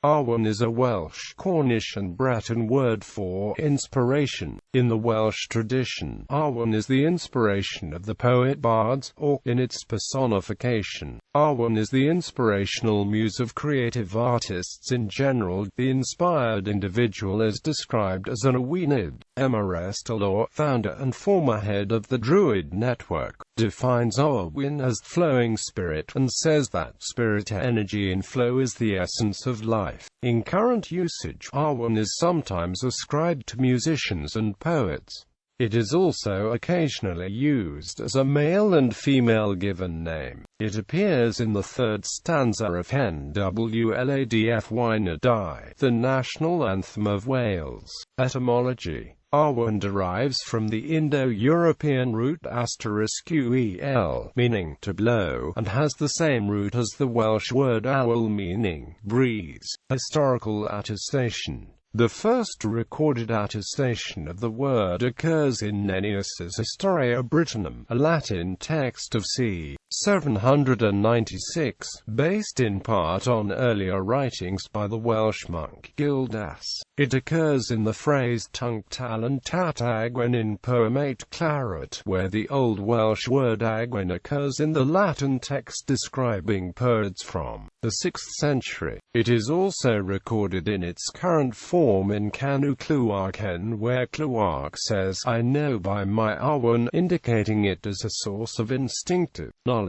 Awen is a Welsh, Cornish and Breton word for inspiration. In the Welsh tradition, Awen is the inspiration of the poet bards, or, in its personification, Awen is the inspirational muse of creative artists in general. The inspired individual is described as an awenydd.Emma. Restall Orr, founder and former head of the Druid Network, defines Awen as flowing spirit, and says that spirit energy in flow is the essence of life. In current usage, Awen is sometimes ascribed to musicians and poets. It is also occasionally used as a male and female given name. It appears in the third stanza of NWLADFYNADI, the national anthem of Wales. Etymology. Awen derives from the Indo-European root *el, meaning to blow, and has the same root as the Welsh word awl, meaning breeze. Historical attestation. The first recorded attestation of the word occurs in Nennius's Historia Britanum, a Latin text of c. 796, based in part on earlier writings by the Welsh monk Gildas. It occurs in the phrase tunc tal tat Awen in poemate claret, where the Old Welsh word Awen occurs in the Latin text describing poets from the 6th century. It is also recorded in its current form in Canu Clwarken, where Clwark says, "I know by my Awen," indicating it as a source of instinctive knowledge.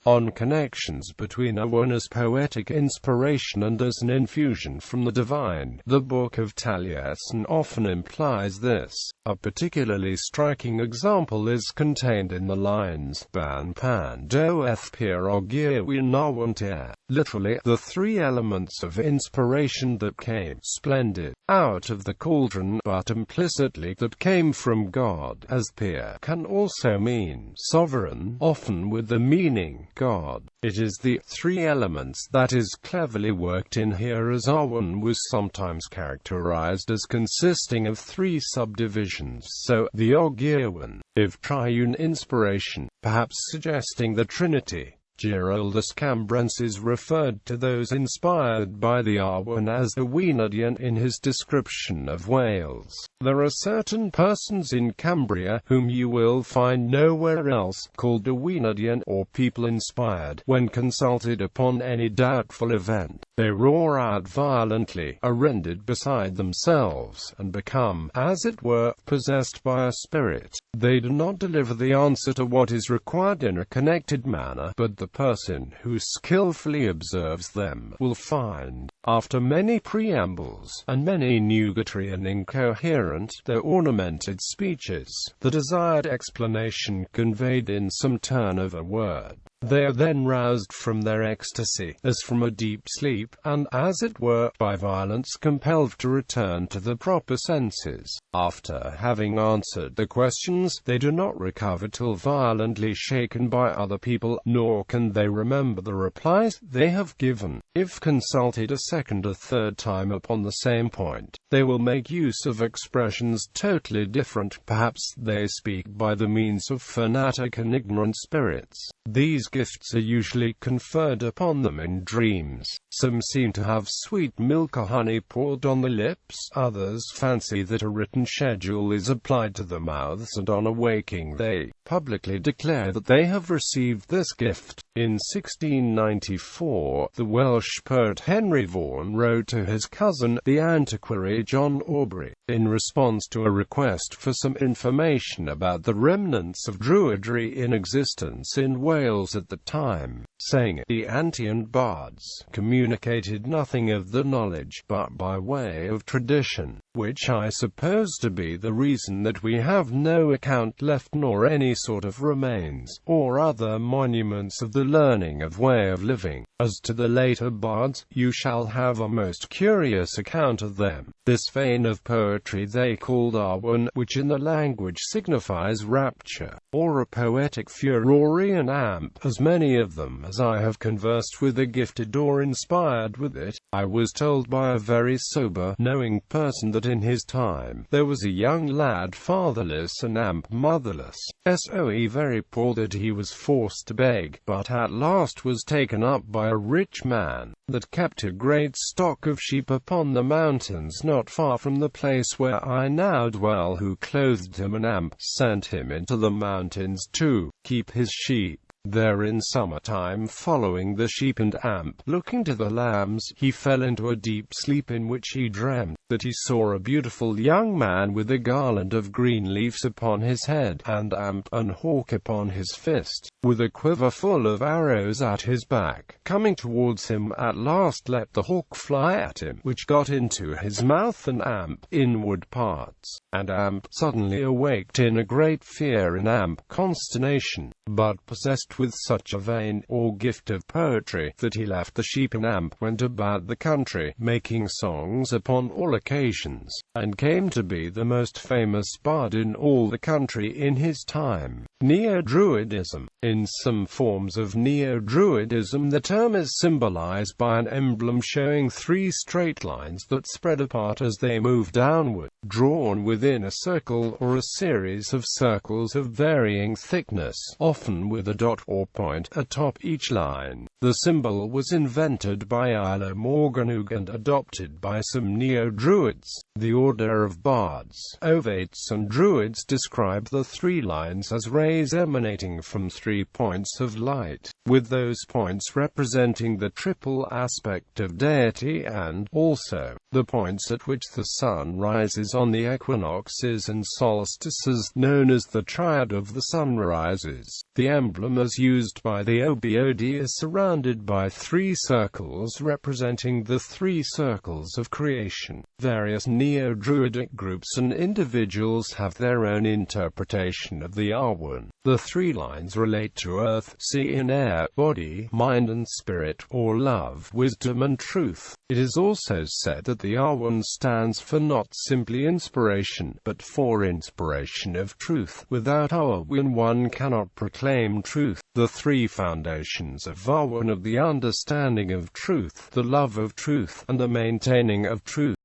On connections between Awen as poetic inspiration and as an infusion from the divine, the Book of Taliesin often implies this. A particularly striking example is contained in the lines, Ban pan do ethpir ogir win Awen, literally, the three elements of inspiration that came, splendid, out of the cauldron, but implicitly that came from God, as Pir can also mean sovereign, often with the meaning God. It is the three elements that is cleverly worked in here, as Awen was sometimes characterized as consisting of three subdivisions, so the Ogirwan, of triune inspiration, perhaps suggesting the Trinity. Giraldus Cambrensis referred to those inspired by the Awen as awenydd in his description of Wales. There are certain persons in Cambria, whom you will find nowhere else, called awenydd, or people inspired. When consulted upon any doubtful event, they roar out violently, are rendered beside themselves, and become, as it were, possessed by a spirit. They do not deliver the answer to what is required in a connected manner, but the person who skillfully observes them will find, after many preambles, and many nugatory and incoherent, though ornamented speeches, the desired explanation conveyed in some turn of a word. They are then roused from their ecstasy, as from a deep sleep, and, as it were, by violence compelled to return to the proper senses. After having answered the questions, they do not recover till violently shaken by other people, nor can they remember the replies they have given. If consulted a second or third time upon the same point, they will make use of expressions totally different. Perhaps they speak by the means of fanatic and ignorant spirits. These gifts are usually conferred upon them in dreams. Some seem to have sweet milk or honey poured on the lips, others fancy that a written schedule is applied to the mouths, and on awaking they publicly declare that they have received this gift. In 1694, the Welsh poet Henry Vaughan wrote to his cousin, the antiquary John Aubrey, in response to a request for some information about the remnants of Druidry in existence in Wales at the time, saying, "The Antian bards communicated nothing of the knowledge, but by way of tradition, which I suppose to be the reason that we have no account left, nor any sort of remains, or other monuments of the learning of way of living. As to the later bards, you shall have a most curious account of them." This vein of poetry they called Awen, which in the language signifies rapture, or a poetic furore and amp, as many of them as I have conversed with a gifted or inspired with it, I was told by a very sober, knowing person that in his time, there was a young lad fatherless and motherless, very poor, that he was forced to beg, but at last was taken up by a rich man, that kept a great stock of sheep upon the mountains not far from the place where I now dwell, who clothed him and sent him into the mountains to keep his sheep. There in summertime, following the sheep and looking to the lambs, he fell into a deep sleep, in which he dreamt that he saw a beautiful young man with a garland of green leaves upon his head, and an hawk upon his fist, with a quiver full of arrows at his back. Coming towards him, at last let the hawk fly at him, which got into his mouth and inward parts, and suddenly awaked in a great fear and consternation, but possessed with such a vein, or gift of poetry, that he left the sheep and went about the country, making songs upon all occasions, and came to be the most famous bard in all the country in his time. Neo-Druidism. In some forms of Neo-Druidism, the term is symbolized by an emblem showing three straight lines that spread apart as they move downward, drawn within a circle or a series of circles of varying thickness, often with a dot or point atop each line. The symbol was invented by Ilo Morganwg and adopted by some Neo-Druids. The order of bards, ovates and druids describe the three lines as rays emanating from 3 points of light, with those points representing the triple aspect of deity and, also, the points at which the sun rises on the equinoxes and solstices, known as the Triad of the sunrises. The emblem as used by the OBOD is surrounded by 3 circles representing the 3 circles of creation. Various Neo-Druidic groups and individuals have their own interpretation of the Awen. The 3 lines relate to earth, sea and air, body, mind and spirit, or love, wisdom and truth. It is also said that the Awen stands for not simply inspiration, but for inspiration of truth. Without Awen one cannot proclaim truth. The 3 foundations of Awen are the understanding of truth, the love of truth, and the maintaining of truth.